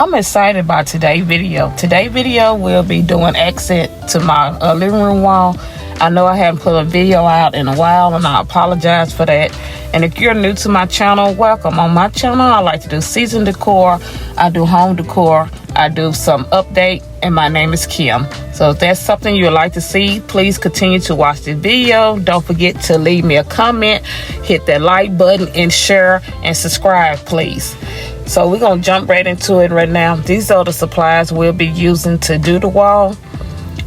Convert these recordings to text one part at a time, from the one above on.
I'm excited about today's video. Today's video will be doing accent to my living room wall. I know I haven't put a video out in a while, and I apologize for that. And if you're new to my channel, welcome. On my channel, I like to do season decor, I do home decor, I do some update, and my name is Kim. So if that's something you would like to see, please continue to watch the video. Don't forget to leave me a comment, hit that like button, and share and subscribe, please. So we're gonna jump right into it right now. These are the supplies we'll be using to do the wall.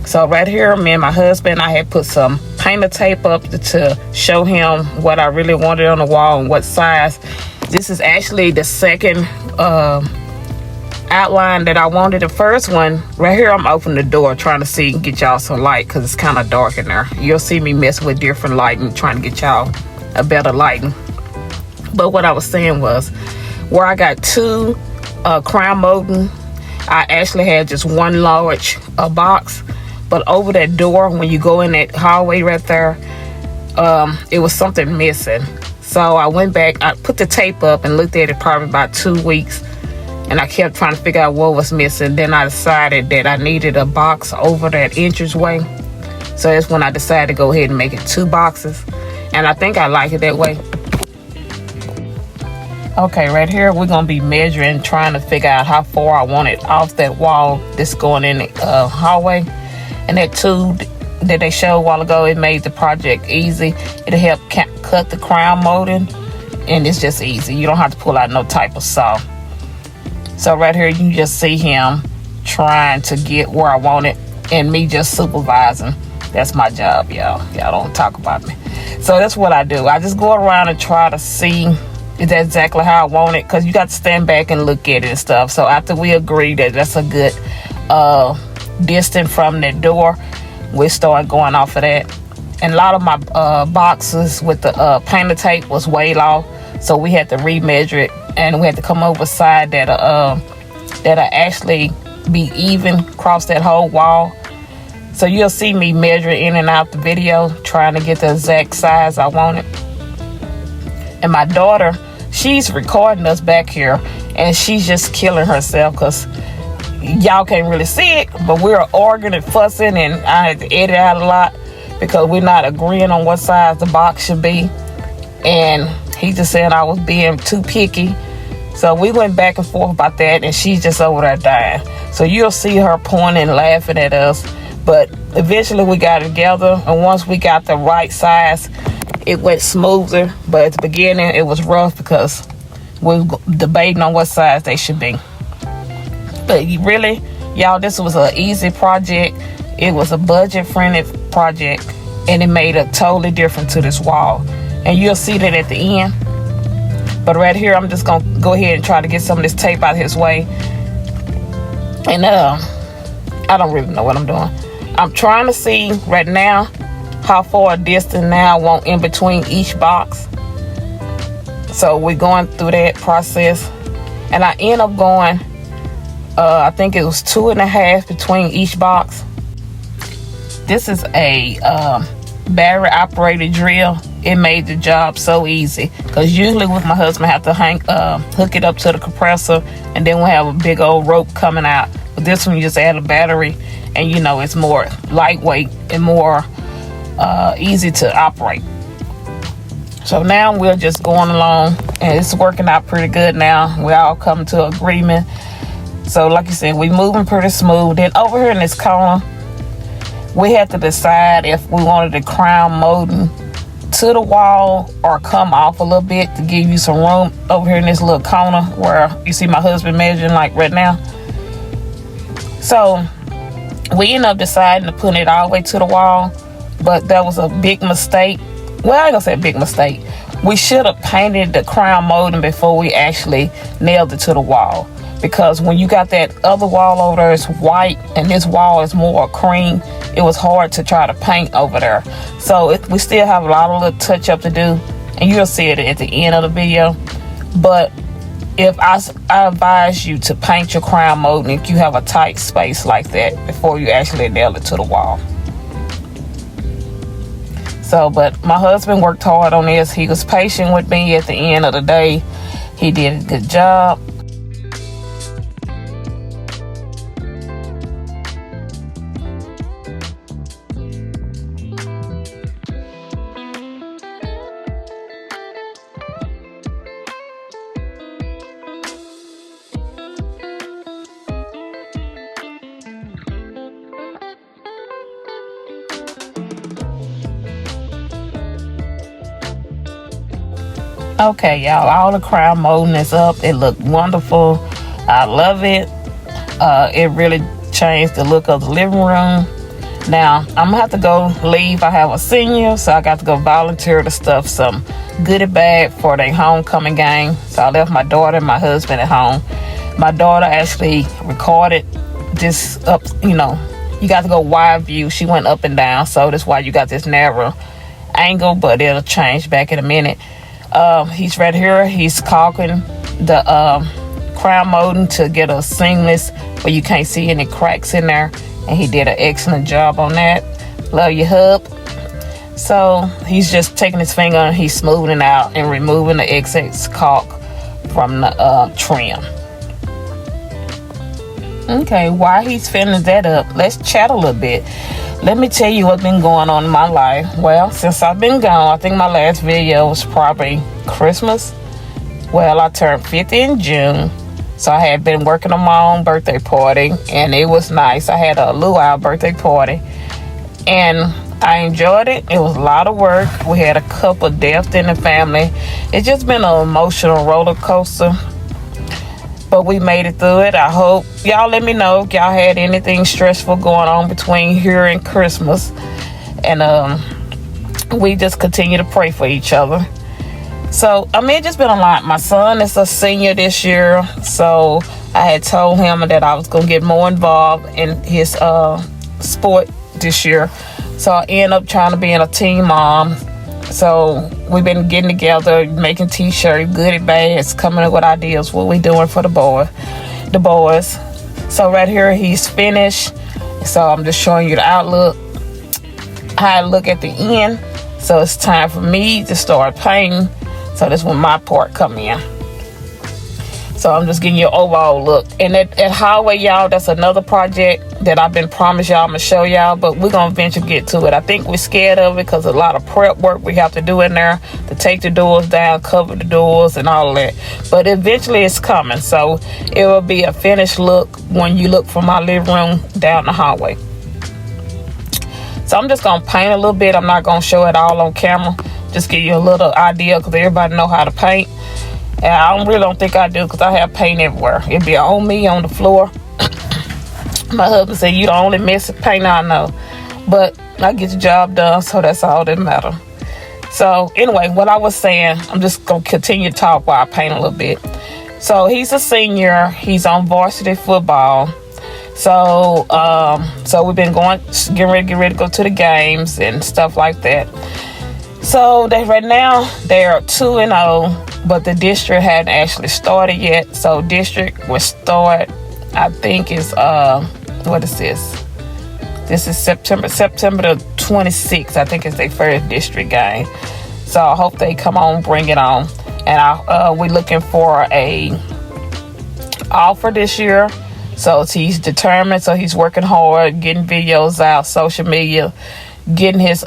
So right here, me and my husband, I had put some painter tape up to show him what I really wanted on the wall and what size. This is actually the second outline that I wanted. The first one, right here, I'm opening the door trying to see, get y'all some light because it's kind of dark in there. You'll see me mess with different lighting, trying to get y'all a better lighting. But what I was saying was, where I got two crown molding, I actually had just one large box. But over that door, when you go in that hallway right there, it was something missing. So I went back, I put the tape up and looked at it probably about 2 weeks. And I kept trying to figure out what was missing. Then I decided that I needed a box over that entranceway. So that's when I decided to go ahead and make it 2 boxes. And I think I like it that way. Okay, right here, we're going to be measuring, trying to figure out how far I want it off that wall that's going in the hallway. And that tool that they showed a while ago, it made the project easy. It'll help cut the crown molding, and it's just easy. You don't have to pull out no type of saw. So right here, you can just see him trying to get where I want it, and me just supervising. That's my job, y'all. Y'all don't talk about me. So that's what I do. I just go around and try to see is that exactly how I want it, because you got to stand back and look at it and stuff. So after we agree that that's a good distance from the door, we start going off of that. And a lot of my boxes with the painter tape was way off, so we had to remeasure it, and we had to come over side that'll actually be even across that whole wall. So you'll see me measuring in and out the video, trying to get the exact size I wanted. And my daughter, she's recording us back here, and she's just killing herself because y'all can't really see it, but we're arguing and fussing, and I had to edit out a lot because we're not agreeing on what size the box should be. And he just said I was being too picky. So we went back and forth about that, and she's just over there dying. So you'll see her pointing and laughing at us. But eventually we got it together, and once we got the right size, it went smoother. But at the beginning, it was rough because we were debating on what size they should be. But really, y'all, this was an easy project. It was a budget-friendly project, and it made a totally difference to this wall. And you'll see that at the end. But right here, I'm just gonna go ahead and try to get some of this tape out of his way. And I don't really know what I'm doing. I'm trying to see right now how far a distance now I want in between each box. So we're going through that process, and I end up going, I think it was 2.5 between each box. This is a battery operated drill. It made the job so easy, because usually with my husband I have to hook it up to the compressor, and then we'll have a big old rope coming out. But this one, you just add a battery, and you know, it's more lightweight and more easy to operate. So now we're just going along, and it's working out pretty good now. We all come to agreement. So like you said, we moving pretty smooth. Then over here in this corner, we had to decide if we wanted the crown molding to the wall or come off a little bit to give you some room over here in this little corner where you see my husband measuring like right now. So we ended up deciding to put it all the way to the wall, but that was a big mistake. Well, I ain't gonna say a big mistake. We should have painted the crown molding before we actually nailed it to the wall, because when you got that other wall over there, it's white, and this wall is more cream. It was hard to try to paint over there. So we still have a lot of little touch up to do, and you'll see it at the end of the video. But if I advise you to paint your crown molding if you have a tight space like that before you actually nail it to the wall. So, but my husband worked hard on this. He was patient with me at the end of the day. He did a good job. Okay, y'all, all the crown molding is up. It looked wonderful. I love it. It really changed the look of the living room. Now, I'm gonna have to go leave. I have a senior, so I got to go volunteer to stuff some goodie bag for their homecoming game. So I left my daughter and my husband at home. My daughter actually recorded this up, you got to go wide view. She went up and down, so that's why you got this narrow angle, but it'll change back in a minute. He's right here. He's caulking the crown molding to get a seamless where you can't see any cracks in there, and he did an excellent job on that. Love your hub. So he's just taking his finger and he's smoothing out and removing the excess caulk from the trim. Okay, while he's filling that up, let's chat a little bit. Let me tell you what's been going on in my life. Well, since I've been gone, I think my last video was probably Christmas. Well, I turned 50 in June, so I had been working on my own birthday party, and it was nice. I had a luau birthday party, and I enjoyed it. It was a lot of work. We had a couple of deaths in the family. It's just been an emotional roller coaster, but we made it through it. I hope y'all let me know if y'all had anything stressful going on between here and Christmas, and we just continue to pray for each other. So it's just been a lot. My son is a senior this year, so I had told him that I was gonna get more involved in his sport this year. So I end up trying to be a team mom. So we've been getting together, making t-shirts, goodie bags, coming up with ideas what we doing for the boys. So right here he's finished. So I'm just showing you the outlook, how I look at the end. So it's time for me to start painting. So that's when my part come in. So I'm just giving you an overall look. And at Highway, y'all, that's another project that I've been promised y'all I'm going to show y'all, but we're going to eventually get to it. I think we're scared of it because a lot of prep work we have to do in there to take the doors down, cover the doors and all that. But eventually it's coming. So it will be a finished look when you look from my living room down the hallway. So I'm just going to paint a little bit. I'm not going to show it all on camera. Just give you a little idea because everybody know how to paint. And I really don't think I do because I have paint everywhere. It'd be on me, on the floor. My husband said, you the only messy paint I know. But I get the job done, so that's all that matters. So anyway, what I was saying, I'm just going to continue to talk while I paint a little bit. So he's a senior. He's on varsity football. So we've been getting ready to go to the games and stuff like that. So right now they are 2-0, but the district hadn't actually started yet. So district will start, I think is what is this? This is September the 26th. I think it's their first district game. So I hope they come on, bring it on. And we're looking for a offer this year. So he's determined. So he's working hard, getting videos out, social media, getting his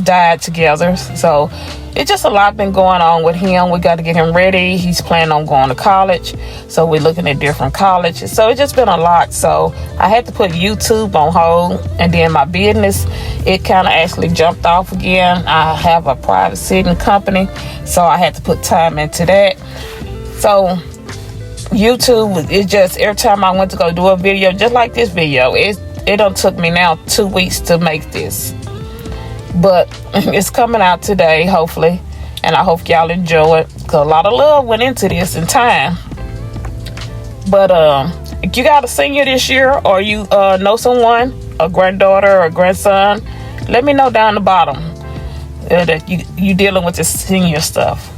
diet together. So it's just a lot been going on with him. We got to get him ready. He's planning on going to college, so we're looking at different colleges. So it's just been a lot. So I had to put YouTube on hold, and then my business, it kind of actually jumped off again. I have a private seating company, so I had to put time into that. So YouTube, it just every time I went to go do a video just like this video, it done took me now 2 weeks to make this. But it's coming out today, hopefully, and I hope y'all enjoy it because a lot of love went into this in time. But if you got a senior this year, or you know someone, a granddaughter or a grandson, let me know down the bottom that you dealing with this senior stuff.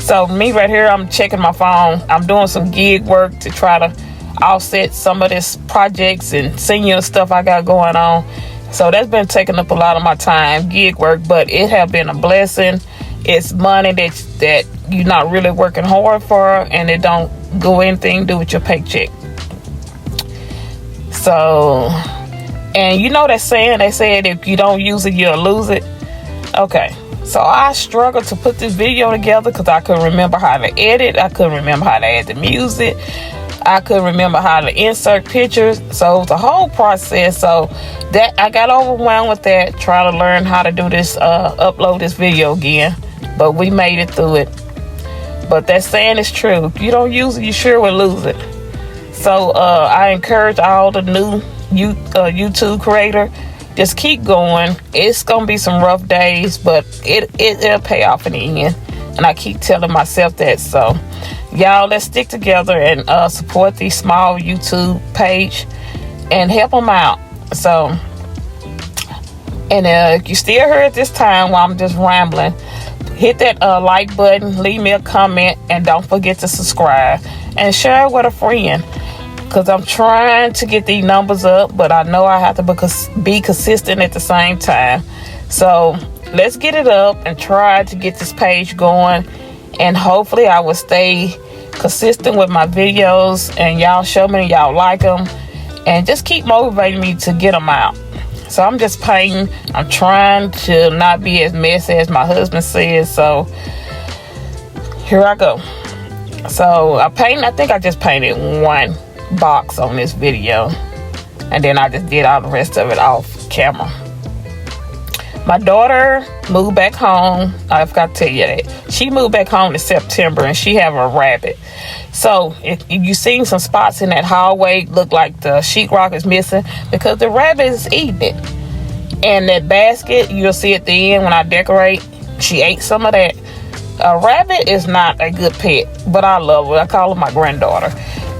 So me right here, I'm checking my phone. I'm doing some gig work to try to offset some of this projects and senior stuff I got going on. So that's been taking up a lot of my time, gig work, but it have been a blessing. It's money that you're not really working hard for, and it don't go anything to do with your paycheck. So, and you know that saying, they said if you don't use it, you'll lose it. Okay, so I struggled to put this video together because I couldn't remember how to edit. I couldn't remember how to add the music. I couldn't remember how to insert pictures. So it was a whole process. So that I got overwhelmed with that, trying to learn how to do this, upload this video again. but we made it through it. But that saying is true. If you don't use it, you sure will lose it. So I encourage all the new YouTube creator, just keep going. It's gonna be some rough days, but it'll pay off in the end. And I keep telling myself that. So y'all, let's stick together and support the small YouTube page and help them out. So, and if you still here at this time while I'm just rambling, hit that like button, leave me a comment, and don't forget to subscribe and share it with a friend, because I'm trying to get these numbers up, but I know I have to be consistent at the same time. So let's get it up and try to get this page going, and hopefully I will stay consistent with my videos and y'all show me y'all like them, and just keep motivating me to get them out. So I'm just painting. I'm trying to not be as messy as my husband says. So here I go. So I think I just painted one box on this video, and then I just did all the rest of it off camera. My daughter moved back home. I forgot to tell you that. She moved back home in September, and she have a rabbit. So if you seen some spots in that hallway, look like the sheetrock is missing because the rabbit is eating it. And that basket, you'll see at the end when I decorate, she ate some of that. A rabbit is not a good pet, but I love her. I call her my granddaughter.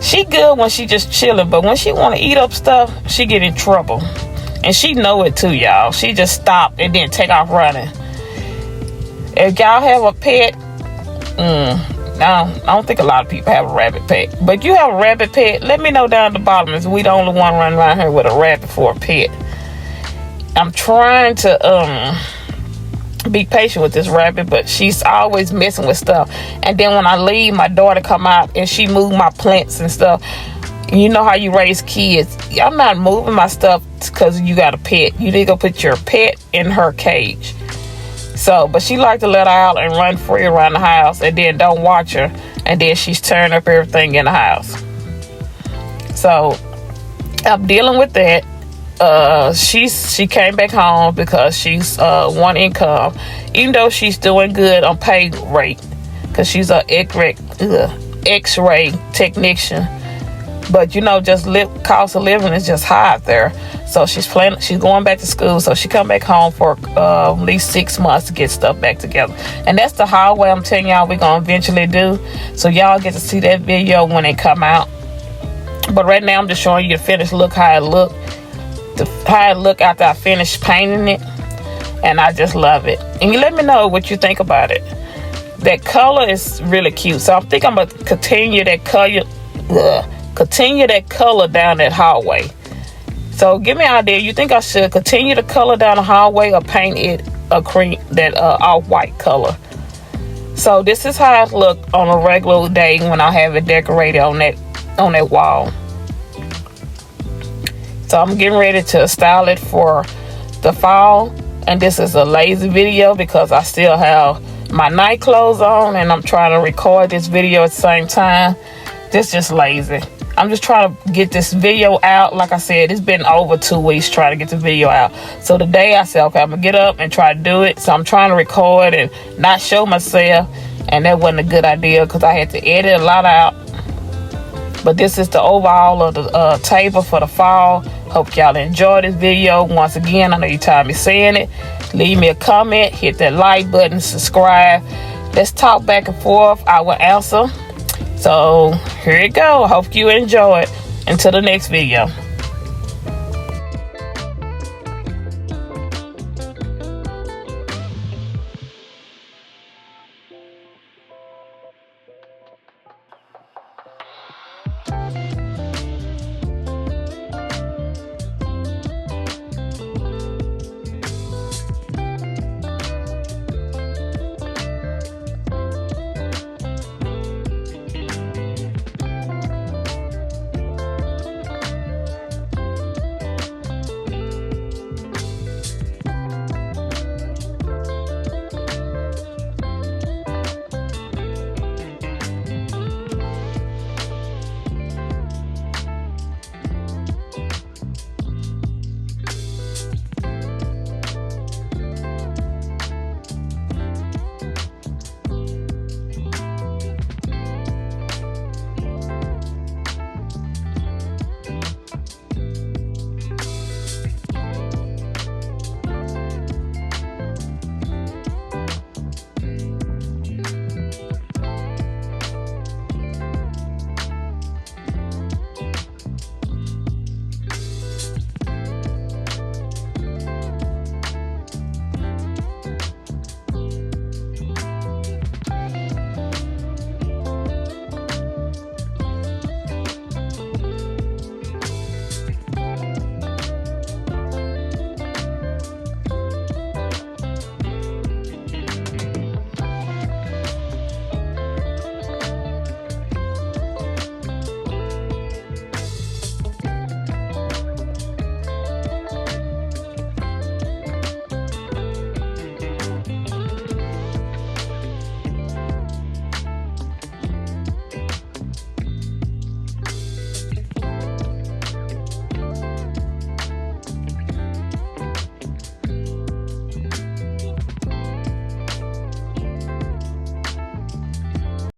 She good when she just chilling, but when she want to eat up stuff, she get in trouble. And she know it too, y'all. She just stop and then take off running. If y'all have a pet, I don't think a lot of people have a rabbit pet. But if you have a rabbit pet, let me know down at the bottom if we the only one running around here with a rabbit for a pet. I'm trying to be patient with this rabbit, but she's always messing with stuff. And then when I leave, my daughter come out and she move my plants and stuff. You know how you raise kids. I'm not moving my stuff because you got a pet. You need to go put your pet in her cage. So, but she like to let her out and run free around the house, and then don't watch her, and then she's tearing up everything in the house. So I'm dealing with that. She came back home because she's one income, even though she's doing good on pay rate, because she's a X-ray technician. But you know, just cost of living is just high out there. So she's going back to school. So she come back home for at least 6 months to get stuff back together. And that's the hallway I'm telling y'all we're gonna eventually do. So y'all get to see that video when it come out. But right now I'm just showing you the finished look, how it look after I finish painting it. And I just love it. And you let me know what you think about it. That color is really cute. So I think I'm gonna continue that color down that hallway. So give me an idea. You think I should continue the color down the hallway or paint it a cream, that off-white color? So this is how it look on a regular day when I have it decorated on that wall. So I'm getting ready to style it for the fall, and this is a lazy video because I still have my night clothes on and I'm trying to record this video at the same time. This just lazy. I'm just trying to get this video out. Like I said, it's been over 2 weeks trying to get the video out. So today I said, okay, I'm gonna get up and try to do it. So I'm trying to record and not show myself, and that wasn't a good idea because I had to edit a lot out. But this is the overall of the table for the fall. Hope y'all enjoy this video. Once again, I know you tired of me saying it. Leave me a comment, hit that like button, subscribe. Let's talk back and forth. I will answer. So here you go. Hope you enjoy it. Until the next video.